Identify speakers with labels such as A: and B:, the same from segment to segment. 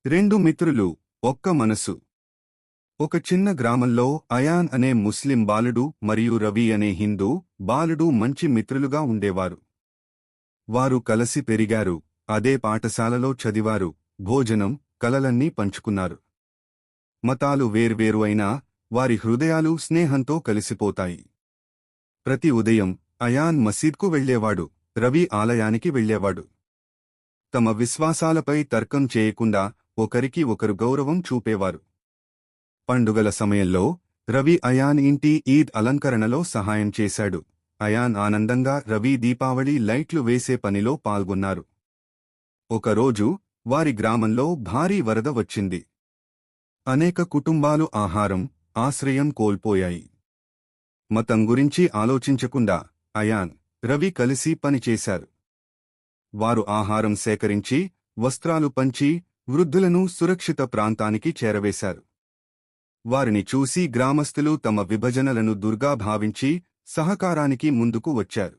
A: రెండు మిత్రులు, ఒక్క మనసు. ఒక చిన్న గ్రామంలో అయాన్ అనే ముస్లిం బాలుడు మరియు రవి అనే హిందూ బాలుడు మంచి మిత్రులుగా ఉండేవారు. వారు కలసి పెరిగారు, అదే పాఠశాలలో చదివారు, భోజనం, కలలన్నీ పంచుకున్నారు. మతాలు వేర్వేరు అయినా వారి హృదయాలు స్నేహంతో కలిసిపోతాయి. ప్రతి ఉదయం అయాన్ మసీద్కు వెళ్లేవాడు, రవి ఆలయానికి వెళ్లేవాడు. తమ విశ్వాసాలపై తర్కం చేయకుండా ఒకరికి ఒకరు గౌరవం చూపేవారు. పండుగల సమయంలో రవి అయాన్ ఇంటి ఈద్ అలంకరణలో సహాయం చేశాడు. అయాన్ ఆనందంగా రవి దీపావళి లైట్లు వేసే పనిలో పాల్గొన్నారు. ఒకరోజు వారి గ్రామంలో భారీ వరద వచ్చింది. అనేక కుటుంబాలు ఆహారం, ఆశ్రయం కోల్పోయాయి. మతం గురించి ఆలోచించకుండా అయాన్, రవి కలిసి పనిచేశారు. వారు ఆహారం సేకరించి, వస్త్రాలు పంచి, వృద్ధులను సురక్షిత ప్రాంతానికి చేరవేశారు. వారిని చూసి గ్రామస్తులు తమ విభజనలను దుర్గాభావించి సహకారానికి ముందుకు వచ్చారు.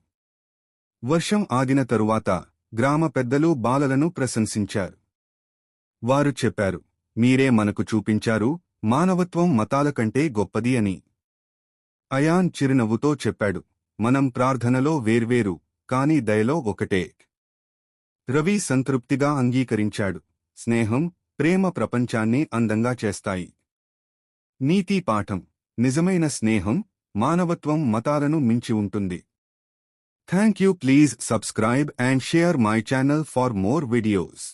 A: వర్షం ఆగిన తరువాత గ్రామ పెద్దలు బాలలను ప్రశంసించారు. వారు చెప్పారు, మీరే మనకు చూపించారు, మానవత్వం మతాల కంటే గొప్పది అని. అయాన్ చిరునవ్వుతో చెప్పాడు, మనం ప్రార్థనలో వేర్వేరు, కాని దయలో ఒకటే. రవి సంతృప్తిగా అంగీకరించాడు. స్నేహం, ప్రేమ ప్రపంచాన్ని అందంగా చేస్తాయి. నీతి పాఠం: నిజమైన స్నేహం, మానవత్వం మతాలను మించి ఉంటుంది. Thank you. Please subscribe and share my channel for more videos.